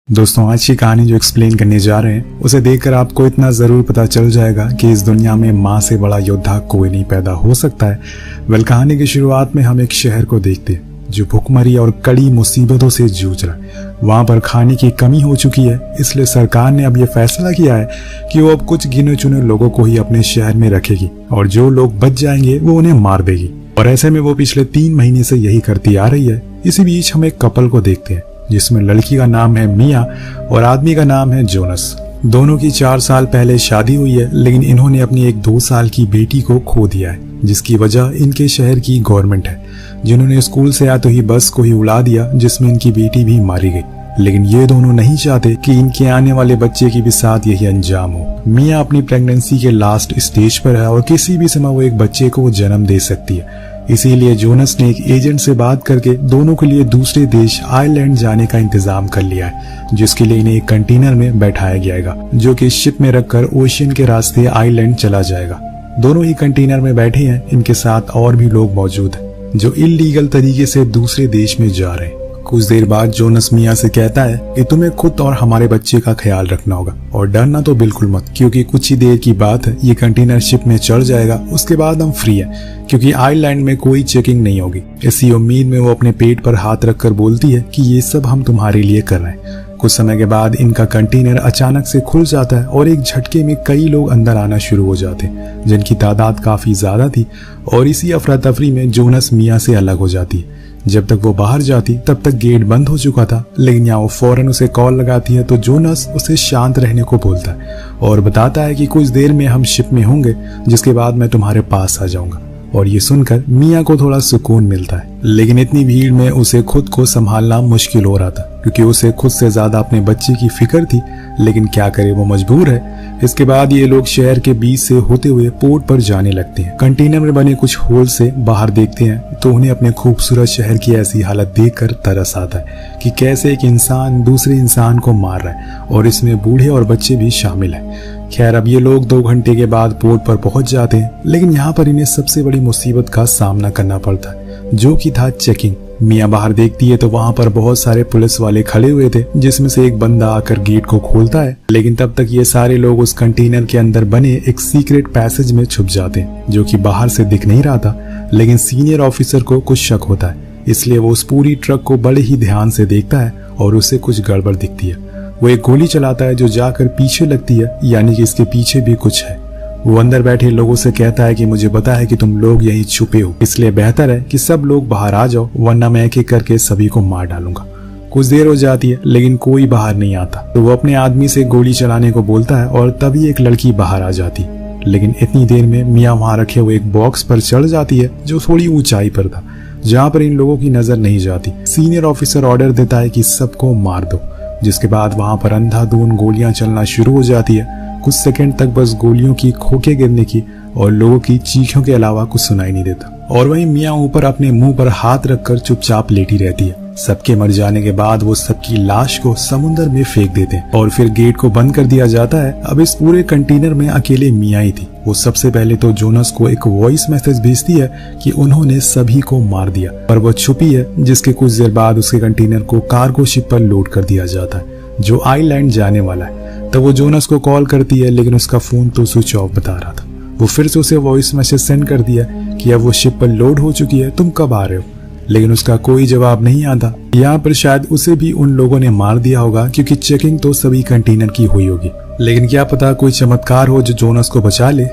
दोस्तों, आज की कहानी जो एक्सप्लेन करने जा रहे हैं उसे देखकर आपको इतना जरूर पता चल जाएगा कि इस दुनिया में माँ से बड़ा योद्धा कोई नहीं पैदा हो सकता है। कहानी की शुरुआत में हम एक शहर को देखते हैं जो भुखमरी और कड़ी मुसीबतों से जूझ रहा है। वहां पर खाने की कमी हो चुकी है, इसलिए सरकार ने अब यह फैसला किया है कि वो अब कुछ गिने चुने लोगों को ही अपने शहर में रखेगी और जो लोग बच जाएंगे वो उन्हें मार देगी। और ऐसे में वो पिछले 3 महीने से यही करती आ रही है। इसी बीच हम एक कपल को देखते हैं जिसमें लड़की का नाम है मिया और आदमी का नाम है जोनस। दोनों की 4 साल पहले शादी हुई है, लेकिन इन्होंने अपनी एक 2 साल की बेटी को खो दिया है, जिसकी वजह इनके शहर की गवर्नमेंट है, जिन्होंने स्कूल से आते ही बस को ही उड़ा दिया, जिसमें इनकी बेटी भी मारी गई। लेकिन ये दोनों नहीं चाहते कि इनके आने वाले बच्चे की भी साथ यही अंजाम हो। मिया अपनी प्रेगनेंसी के लास्ट स्टेज पर है और किसी भी समय वो एक बच्चे को जन्म दे सकती है। इसीलिए जोनस ने एक एजेंट से बात करके दोनों के लिए दूसरे देश आयरलैंड जाने का इंतजाम कर लिया है, जिसके लिए इन्हें एक कंटेनर में बैठाया जाएगा जो कि शिप में रखकर ओशियन के रास्ते आयरलैंड चला जाएगा। दोनों ही कंटेनर में बैठे हैं, इनके साथ और भी लोग मौजूद हैं जो इल्लीगल तरीके से दूसरे देश में जा रहे हैं। कुछ देर बाद जोनस मिया से कहता है कि तुम्हें खुद और हमारे बच्चे का ख्याल रखना होगा और डरना तो बिल्कुल मत, क्योंकि कुछ ही देर की बात है, ये कंटेनर शिप में चढ़ जाएगा। उसके बाद हम फ्री हैं, क्योंकि आयरलैंड में कोई चेकिंग नहीं होगी। इसी उम्मीद में वो अपने पेट पर हाथ रखकर बोलती है कि ये सब हम तुम्हारे लिए कर रहे हैं। कुछ समय के बाद इनका कंटेनर अचानक से खुल जाता है और एक झटके में कई लोग अंदर आना शुरू हो जाते हैं, जिनकी तादाद काफी ज्यादा थी। और इसी अफरा तफरी में जोनस मिया से अलग हो जाती है। जब तक वो बाहर जाती तब तक गेट बंद हो चुका था, लेकिन यहाँ वो फौरन उसे कॉल लगाती है तो जोनस उसे शांत रहने को बोलता है और बताता है कि कुछ देर में हम शिप में होंगे, जिसके बाद मैं तुम्हारे पास आ जाऊंगा। और ये सुनकर मिया को थोड़ा सुकून मिलता है, लेकिन इतनी भीड़ में उसे खुद को संभालना मुश्किल हो रहा था, क्योंकि उसे खुद से ज्यादा अपने बच्चे की फिक्र थी। लेकिन क्या करे, वो मजबूर है। इसके बाद ये लोग शहर के बीच से होते हुए पोर्ट पर जाने लगते हैं। कंटेनर में बने कुछ होल से बाहर देखते हैं तो उन्हें अपने खूबसूरत शहर की ऐसी हालत देखकर तरस आता है कि कैसे एक इंसान दूसरे इंसान को मार रहा है, और इसमें बूढ़े और बच्चे भी शामिल हैं। खैर, अब ये लोग 2 घंटे के बाद पोर्ट पर पहुंच जाते हैं, लेकिन यहाँ पर इन्हें सबसे बड़ी मुसीबत का सामना करना पड़ता है, जो कि था चेकिंग। मिया बाहर देखती है तो वहां पर बहुत सारे पुलिस वाले खड़े हुए थे, जिसमें से एक बंदा आकर गेट को खोलता है। लेकिन तब तक ये सारे लोग उस कंटेनर के अंदर बने एक सीक्रेट पैसेज में छुप जाते हैं, जो कि बाहर से दिख नहीं रहा था। लेकिन सीनियर ऑफिसर को कुछ शक होता है, इसलिए वो उस पूरी ट्रक को बड़े ही ध्यान से देखता है और उसे कुछ गड़बड़ दिखती है। वो एक गोली चलाता है जो जाकर पीछे लगती है, यानी कि इसके पीछे भी कुछ है। वो अंदर बैठे लोगों से कहता है कि मुझे पता है कि तुम लोग यहीं छुपे हो, इसलिए बेहतर है कि सब लोग बाहर आ जाओ, वरना मैं एक एक करके सभी को मार डालूंगा। कुछ देर हो जाती है, लेकिन कोई बाहर नहीं आता। तो वो अपने आदमी से गोली चलाने को बोलता है और तभी एक लड़की बाहर आ जाती। लेकिन इतनी देर में मिया वहां रखे हुए एक बॉक्स पर चढ़ जाती है जो थोड़ी ऊंचाई पर था, जहाँ पर इन लोगों की नजर नहीं जाती। सीनियर ऑफिसर ऑर्डर देता है कि सबको मार दो, जिसके बाद वहां पर अंधाधुंध गोलियां चलना शुरू हो जाती है। कुछ सेकंड तक बस गोलियों की खोखे गिरने की और लोगों की चीखों के अलावा कुछ सुनाई नहीं देता। और वहीं मिया ऊपर अपने मुंह पर हाथ रखकर चुपचाप लेटी रहती है। सबके मर जाने के बाद वो सबकी लाश को समुद्र में फेंक देते हैं और फिर गेट को बंद कर दिया जाता है। अब इस पूरे कंटेनर में अकेले मिया ही थी। वो सबसे पहले तो जोनस को एक वॉइस मैसेज भेजती है कि उन्होंने सभी को मार दिया, पर वो छुपी है, जिसके कुछ देर बाद उसके कंटेनर को कार्गो शिप पर लोड कर दिया जाता है जो आइलैंड जाने वाला है। तो वो जोनस को कॉल करती है, लेकिन उसका फोन तो स्विच ऑफ बता रहा था। वो फिर से उसे वॉइस मैसेज सेंड कर दिया कि अब वो शिप पर लोड हो चुकी है, तुम कब आ रहे हो। लेकिन उसका कोई जवाब नहीं आता। यहाँ पर शायद उसे भी उन लोगों ने मार दिया होगा, क्योंकि चेकिंग तो सभी कंटेनर की हुई होगी। लेकिन क्या पता कोई चमत्कार हो जो जोनस को बचा ले।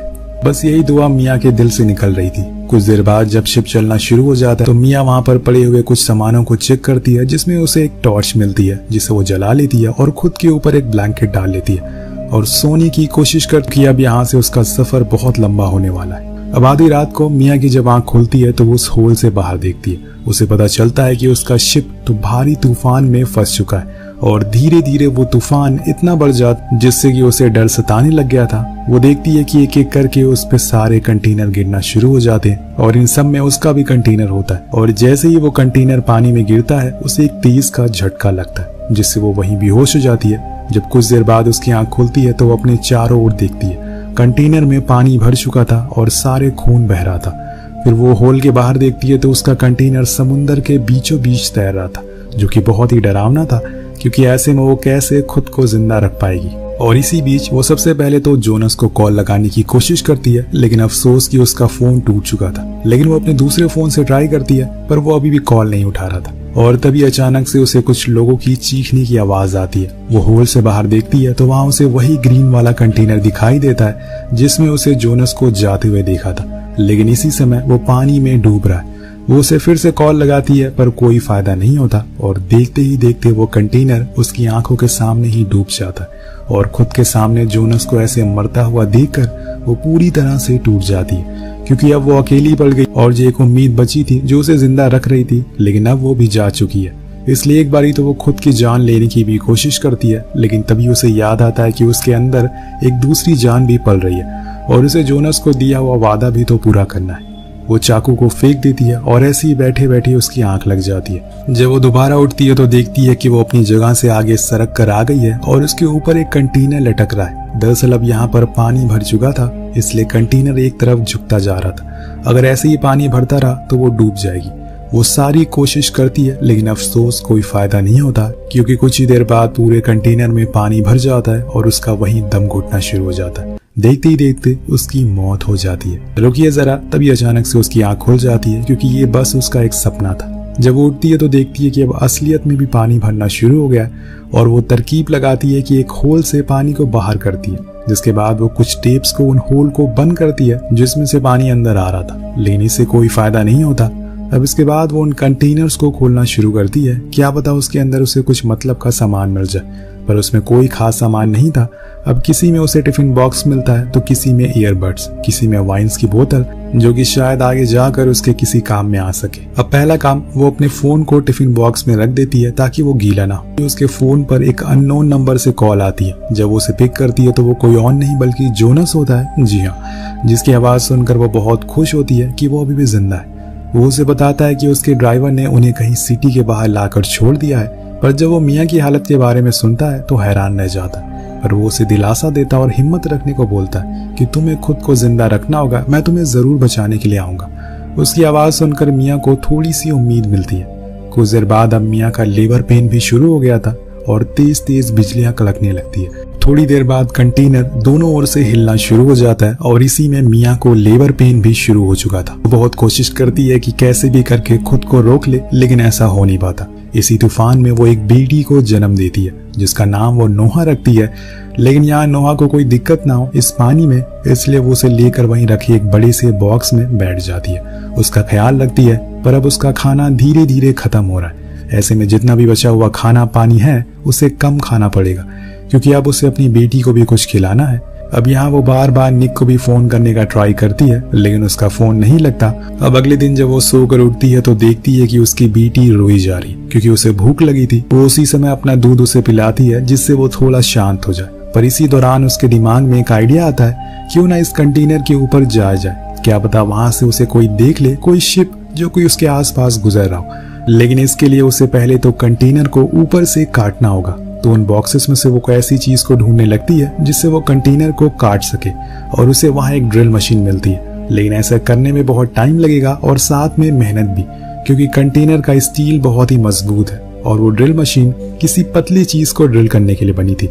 बस यही दुआ मिया के दिल से निकल रही थी। कुछ देर बाद जब शिप चलना शुरू हो जाता है तो मिया वहां पर पड़े हुए कुछ सामानों को चेक करती है, जिसमें उसे एक टॉर्च मिलती है, जिसे वो जला लेती है और खुद के ऊपर एक ब्लैंकेट डाल लेती है और सोने की कोशिश करती है। अब यहाँ से उसका सफर बहुत लंबा होने वाला है। अब आधी रात को मिया की जब आंख खुलती है तो वो उस होल से बाहर देखती है। उसे पता चलता है कि उसका शिप तो भारी तूफान में फंस चुका है और धीरे धीरे वो तूफान इतना बढ़ जाता जिससे कि उसे डर सताने लग गया था। वो देखती है कि एक एक करके उस पे सारे कंटेनर गिरना शुरू हो जाते हैं और इन सब में उसका भी कंटेनर होता है। और जैसे ही वो कंटेनर पानी में गिरता है उसे एक तेज का झटका लगता है, जिससे वो वहीं बेहोश हो जाती है। जब कुछ देर बाद उसकी आंख खुलती है तो वो अपने चारों ओर देखती है। कंटेनर में पानी भर चुका था और सारे खून बह रहा था। फिर वो होल के बाहर देखती है तो उसका कंटेनर समुंदर के बीचों बीच तैर रहा था, जो कि बहुत ही डरावना था, क्योंकि ऐसे में वो कैसे खुद को जिंदा रख पाएगी। और इसी बीच वो सबसे पहले तो जोनस को कॉल लगाने की कोशिश करती है, लेकिन अफसोस कि उसका फोन टूट चुका था। लेकिन वो अपने दूसरे फोन से ट्राई करती है, पर वो अभी भी कॉल नहीं उठा रहा था। और तभी अचानक से उसे कुछ लोगों की चीखने की आवाज आती है। वो होल से बाहर देखती है तो वहाँ उसे वही ग्रीन वाला कंटेनर दिखाई देता है जिसमें उसे जोनस को जाते हुए देखा था, लेकिन इसी समय वो पानी में डूब रहा है। वो उसे फिर से कॉल लगाती है, पर कोई फायदा नहीं होता और देखते ही देखते वो कंटेनर उसकी आंखों के सामने ही डूब जाता है। और खुद के सामने जोनस को ऐसे मरता हुआ देखकर वो पूरी तरह से टूट जाती है, क्योंकि अब वो अकेली पड़ गई और जो एक उम्मीद बची थी जो उसे जिंदा रख रही थी, लेकिन अब वो भी जा चुकी है। इसलिए एक बारी तो वो खुद की जान लेने की भी कोशिश करती है, लेकिन तभी उसे याद आता है कि उसके अंदर एक दूसरी जान भी पल रही है और उसे जोनस को दिया हुआ वादा भी तो पूरा करना है। वो चाकू को फेंक देती है और ऐसे ही बैठे बैठे उसकी आंख लग जाती है। जब वो दोबारा उठती है तो देखती है कि वो अपनी जगह से आगे सरक कर आ गई है और उसके ऊपर एक कंटेनर लटक रहा है। दरअसल अब यहाँ पर पानी भर चुका था, इसलिए कंटेनर एक तरफ झुकता जा रहा था। अगर ऐसे ही पानी भरता रहा तो वो डूब जाएगी। वो सारी कोशिश करती है, लेकिन अफसोस कोई फायदा नहीं होता, क्योंकि कुछ ही देर बाद पूरे कंटेनर में पानी भर जाता है और उसका वहीं दम घुटना शुरू हो जाता है। देखते ही देखते उसकी मौत हो जाती है। रुकिए जरा, तभी अचानक से उसकी आंख खुल जाती है, क्योंकि ये बस उसका एक सपना था। जब वो उठती है तो देखती है कि अब असलियत में भी पानी भरना शुरू हो गया है और वो तरकीब लगाती है कि एक होल से पानी को बाहर करती है, जिसके बाद वो कुछ टेप्स को उन होल को बंद करती है जिसमें से पानी अंदर आ रहा था, लेकिन इससे कोई फायदा नहीं होता। अब इसके बाद वो उन कंटेनर्स को खोलना शुरू करती है, क्या पता उसके अंदर उसे कुछ मतलब का सामान मिल जाए, पर उसमें कोई खास सामान नहीं था। अब किसी में उसे टिफिन बॉक्स मिलता है तो किसी में ईयरबड्स, किसी में वाइन्स की बोतल, जो कि शायद आगे जाकर उसके किसी काम में आ सके। अब पहला काम, वो अपने फोन को टिफिन बॉक्स में रख देती है ताकि वो गीला ना हो। उसके फोन पर एक अननोन नंबर से कॉल आती है। जब वो उसे पिक करती है तो वो कोई और नहीं बल्कि जोनस होता है। जी हाँ, जिसकी आवाज सुनकर वो बहुत खुश होती है कि वो अभी भी जिंदा है। वो उसे बताता है कि उसके ड्राइवर ने उन्हें कहीं सिटी के बाहर लाकर छोड़ दिया है, पर जब वो मियाँ की हालत के बारे में सुनता है तो हैरान रह जाता है। पर वो उसे दिलासा देता और हिम्मत रखने को बोलता है कि तुम्हें खुद को जिंदा रखना होगा, मैं तुम्हें जरूर बचाने के लिए आऊंगा। उसकी आवाज सुनकर मियाँ को थोड़ी सी उम्मीद मिलती है। कुछ देर बाद अब मियाँ का लेबर पेन भी शुरू हो गया था और तेज तेज बिजलियां कड़कने लगती है। थोड़ी देर बाद कंटेनर दोनों ओर से हिलना शुरू हो जाता है और इसी में मियाँ को लेबर पेन भी शुरू हो चुका था। वो बहुत कोशिश करती है कि कैसे भी करके खुद को रोक ले, लेकिन ऐसा हो नहीं पाता। इसी तूफान में वो एक बेटी को जन्म देती है जिसका नाम वो नोहा रखती है, लेकिन यहाँ नोहा को कोई दिक्कत ना हो इस पानी में, इसलिए वो उसे लेकर वहीं रखे एक बड़े से बॉक्स में बैठ जाती है। उसका ख्याल रखती है, पर अब उसका खाना धीरे धीरे खत्म हो रहा है। ऐसे में जितना भी बचा हुआ खाना पानी है उसे कम खाना पड़ेगा, क्योंकि अब उसे अपनी बेटी को भी कुछ खिलाना है। अब यहाँ वो बार बार निक को भी फोन करने का ट्राई करती है, लेकिन उसका फोन नहीं लगता। अब अगले दिन जब वो सोकर उठती है तो देखती है कि उसकी बेटी रोई जा रही, क्योंकि उसे भूख लगी थी। वो उसी समय अपना दूध उसे पिलाती है जिससे वो थोड़ा शांत हो जाए। पर इसी दौरान उसके दिमाग में एक आइडिया आता है, क्यों ना इस कंटेनर के ऊपर जाया जाए, क्या पता वहां से उसे कोई देख ले, कोई शिप जो कोई उसके आसपास गुजर रहा हो। लेकिन इसके लिए उसे पहले तो कंटेनर को ऊपर से काटना होगा। तो उन बॉक्सेस में से वो कोई ऐसी चीज को ढूंढने लगती है जिससे वो कंटेनर को काट सके, और उसे वहां एक ड्रिल मशीन मिलती है। लेकिन ऐसा करने में बहुत टाइम लगेगा और साथ में मेहनत भी, क्योंकि कंटेनर का स्टील बहुत ही मजबूत है और वो ड्रिल मशीन किसी पतली चीज को ड्रिल करने के लिए बनी थी।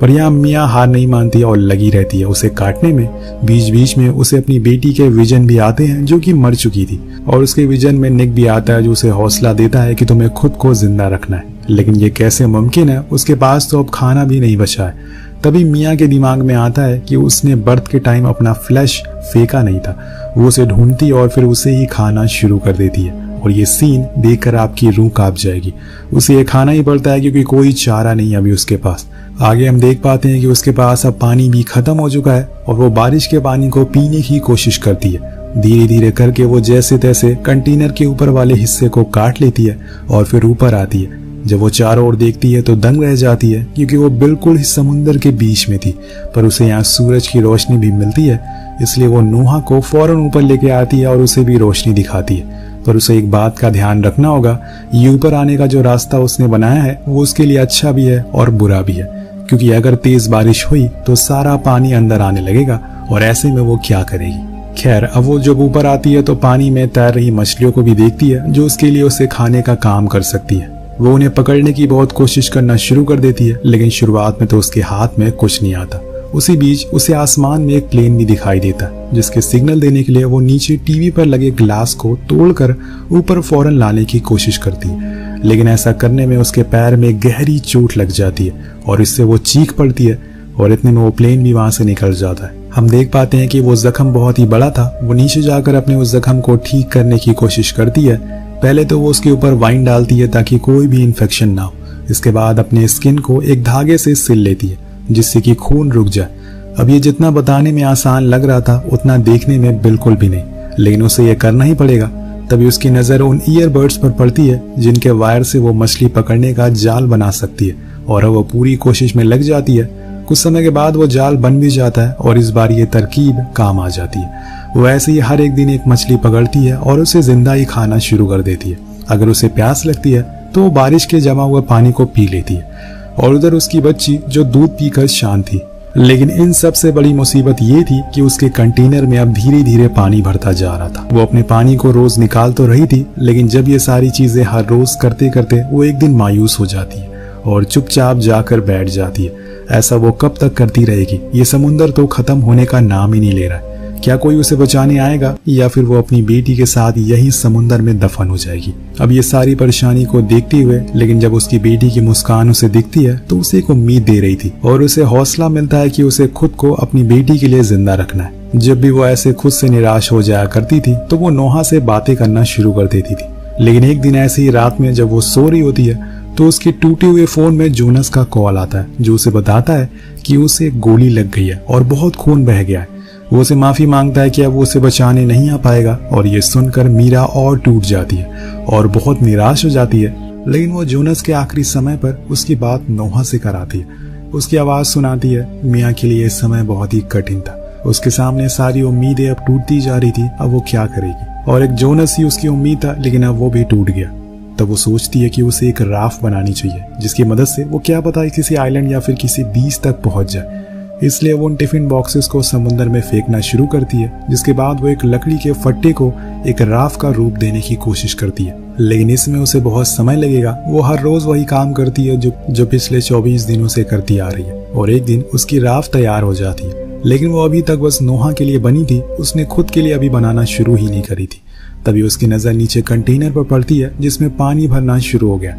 पर यहाँ मियाँ हार नहीं मानती और लगी रहती है उसे काटने में। बीच बीच में उसे अपनी बेटी के विजन भी आते हैं जो कि मर चुकी थी, और उसके विजन में निक भी आता है जो उसे हौसला देता है कि तुम्हें खुद को जिंदा रखना है। लेकिन ये कैसे मुमकिन है, उसके पास तो अब खाना भी नहीं बचा है। तभी मियाँ के दिमाग में आता है कि उसने बर्थ के टाइम अपना फ्लैश फेंका नहीं था। वो उसे ढूंढती और फिर उसे ही खाना शुरू कर देती है, और ये सीन देखकर आपकी रूह कांप जाएगी। उसे ये खाना ही पड़ता है क्योंकि कोई चारा नहीं अभी उसके पास। आगे हम देख पाते हैं कि उसके पास अब पानी भी खत्म हो चुका है और वो बारिश के पानी को पीने की कोशिश करती है। धीरे धीरे करके वो जैसे तैसे कंटेनर के ऊपर वाले हिस्से को काट लेती है और फिर ऊपर आती है। जब वो चारों ओर देखती है तो दंग रह जाती है, क्योंकि वो बिल्कुल ही समुंदर के बीच में थी, पर उसे यहाँ सूरज की रोशनी भी मिलती है। इसलिए वो नोहा को फौरन ऊपर लेके आती है और उसे भी रोशनी दिखाती है। पर उसे एक बात का ध्यान रखना होगा, ये ऊपर आने का जो रास्ता उसने बनाया है वो उसके लिए अच्छा भी है और बुरा भी है, क्योंकि अगर तेज बारिश हुई तो सारा पानी अंदर आने लगेगा, और ऐसे में वो क्या करेगी। खैर, अब वो जब ऊपर आती है तो पानी में तैर रही मछलियों को भी देखती है जो उसके लिए उसे खाने का काम कर सकती है। वो उन्हें पकड़ने की बहुत कोशिश करना शुरू कर देती है, लेकिन शुरुआत में तो उसके हाथ में कुछ नहीं आता। उसी बीच उसे आसमान में एक प्लेन भी दिखाई देता है, जिसके सिग्नल देने के लिए वो नीचे टीवी पर लगे ग्लास को तोड़कर ऊपर फौरन लाने की कोशिश करती है, लेकिन ऐसा करने में उसके पैर में गहरी चोट लग जाती है और इससे वो चीख पड़ती है और इतने में वो प्लेन भी वहां से निकल जाता है। हम देख पाते हैं कि वो जख्म बहुत ही बड़ा था। वो नीचे जाकर अपने उस जख्म को ठीक करने की कोशिश करती है। पहले तो वो उसके ऊपर वाइन डालती है ताकि कोई भी इन्फेक्शन ना हो। इसके बाद अपने स्किन को एक धागे से सिल लेती है जिससे कि खून रुक जाए। अब ये जितना बताने में आसान लग रहा था उतना देखने में बिल्कुल भी नहीं, लेकिन उसे ये करना ही पड़ेगा। तभी उसकी नजर उन ईयरबड्स पर पड़ती है जिनके वायर से वो मछली पकड़ने का जाल बना सकती है और वो पूरी कोशिश में लग जाती है। कुछ समय के बाद वो जाल बन भी जाता है और इस बार ये तरकीब काम आ जाती है। वो ऐसे ही हर एक दिन एक मछली पकड़ती है और उसे जिंदा ही खाना शुरू कर देती है। अगर उसे प्यास लगती है तो वो बारिश के जमा हुए पानी को पी लेती है और उधर उसकी बच्ची जो दूध पीकर शांत थी। लेकिन इन सबसे बड़ी मुसीबत ये थी कि उसके कंटेनर में अब धीरे धीरे पानी भरता जा रहा था। वो अपने पानी को रोज निकाल तो रही थी, लेकिन जब ये सारी चीजें हर रोज करते करते वो एक दिन मायूस हो जाती है और चुपचाप जाकर बैठ जाती है। ऐसा वो कब तक करती रहेगी? ये समुंदर तो खत्म होने का नाम ही नहीं ले रहा है। क्या कोई उसे बचाने आएगा या फिर वो अपनी बेटी के साथ यही समुंदर में दफन हो जाएगी? अब ये सारी परेशानी को देखते हुए, लेकिन जब उसकी बेटी की मुस्कान उसे दिखती है तो उसे एक उम्मीद दे रही थी और उसे हौसला मिलता है कि उसे खुद को अपनी बेटी के लिए जिंदा रखना है। जब भी वो ऐसे खुद से निराश हो जाया करती थी तो वो नोहा से बातें करना शुरू कर देती थी। लेकिन एक दिन ऐसी ही रात में जब वो सो रही होती है तो उसके टूटे हुए फोन में जोनस का कॉल आता है जो उसे बताता है कि उसे गोली लग गई है और बहुत खून बह गया है। वो उसे माफी मांगता है कि अब वो उसे बचाने नहीं आ पाएगा और ये सुनकर मीरा और टूट जाती है और बहुत निराश हो जाती है। लेकिन वो जोनस के आखिरी समय पर उसकी बात नोहा से कराती है। उसकी आवाज सुनाती है। मियाँ के लिए इस समय बहुत ही कठिन था। उसके सामने सारी उम्मीदें अब टूटती जा रही थी। अब वो क्या करेगी? और एक जोनस ही उसकी उम्मीद था, लेकिन अब वो भी टूट गया। तब वो सोचती है कि उसे एक राफ्ट बनानी चाहिए जिसकी मदद से वो क्या पता किसी आइलैंड या फिर किसी बीच तक पहुंच जाए। इसलिए वो उन टिफिन बॉक्सेस को समुद्र में फेंकना शुरू करती है, जिसके बाद वो एक लकड़ी के फट्टे को एक राफ्ट का रूप देने की कोशिश करती है। लेकिन इसमें उसे बहुत समय लगेगा। वो हर रोज वही काम करती है जो पिछले 24 दिनों से करती आ रही है और एक दिन उसकी राफ्ट तैयार हो जाती है। लेकिन वो अभी तक बस नोहा के लिए बनी थी, उसने खुद के लिए अभी बनाना शुरू ही नहीं करी थी। तभी उसकी नजर नीचे कंटेनर पर पड़ती है जिसमें पानी भरना शुरू हो गया।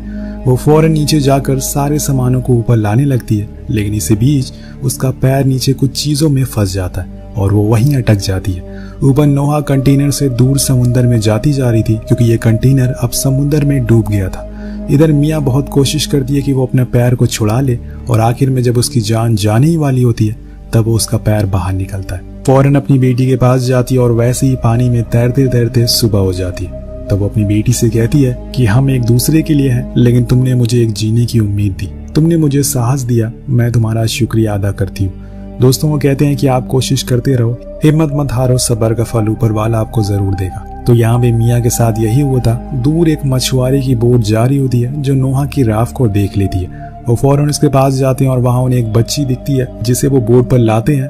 वो फौरन नीचे जाकर सारे सामानों को ऊपर लाने लगती है, लेकिन इसी बीच उसका पैर नीचे कुछ चीजों में फंस जाता है और वो वहीं अटक जाती है। ऊपर नोहा कंटेनर से दूर समुद्र में जाती जा रही थी क्योंकि ये कंटेनर अब समुद्र में डूब गया था। इधर मियाँ बहुत कोशिश करती है कि वो अपने पैर को छुड़ा ले और आखिर में जब उसकी जान जाने ही वाली होती है तब वो उसका पैर बाहर निकलता है। फौरन अपनी बेटी के पास जाती है और वैसे ही पानी में तैरते तैरते सुबह हो जाती है। तब वो अपनी बेटी से कहती है कि हम एक दूसरे के लिए हैं, लेकिन तुमने मुझे एक जीने की उम्मीद दी, तुमने मुझे साहस दिया, मैं तुम्हारा शुक्रिया अदा करती हूँ। दोस्तों वो कहते हैं कि आप कोशिश करते रहो, हिम्मत मत हारो, सब्र का फल ऊपर वाला आपको जरूर देगा। तो यहाँ पे मियाँ के साथ यही हुआ था। दूर एक मछुआरे की बोट जा रही होती है जो नोहा की राफ्ट को देख लेती है। वो फौरन उसके पास जाते हैं और वहाँ उन्हें एक बच्ची दिखती है जिसे वो बोट पर लाते हैं,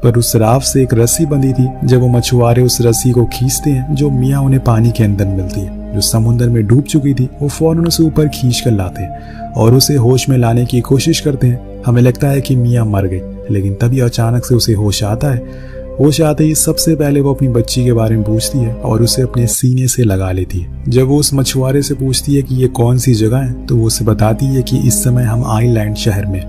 पर उस राफ्ट से एक रस्सी बंधी थी। जब वो मछुआरे उस रस्सी को खींचते हैं जो मियाँ उन्हें पानी के अंदर मिलती है जो समुद्र में डूब चुकी थी, वो फौरन उसे ऊपर खींच कर लाते हैं और उसे होश में लाने की कोशिश करते हैं। हमें लगता है कि मियाँ मर गई, लेकिन तभी अचानक से उसे होश आता है। होश आते ही सबसे पहले वो अपनी बच्ची के बारे में पूछती है और उसे अपने सीने से लगा लेती है। जब वो उस मछुआरे से पूछती है कि ये कौन सी जगह है तो वो उसे बताती है कि इस समय हम आइलैंड शहर में।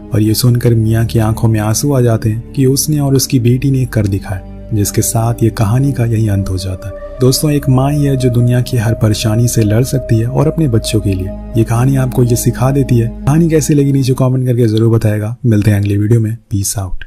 और ये सुनकर मियाँ की आंखों में आंसू आ जाते हैं कि उसने और उसकी बेटी ने कर दिखाया, जिसके साथ ये कहानी का यही अंत हो जाता है। दोस्तों एक माँ ही है जो दुनिया की हर परेशानी से लड़ सकती है और अपने बच्चों के लिए। ये कहानी आपको ये सिखा देती है। कहानी कैसी लगी नीचे कमेंट करके जरूर बताएगा। मिलते हैं अगले वीडियो में। Peace out.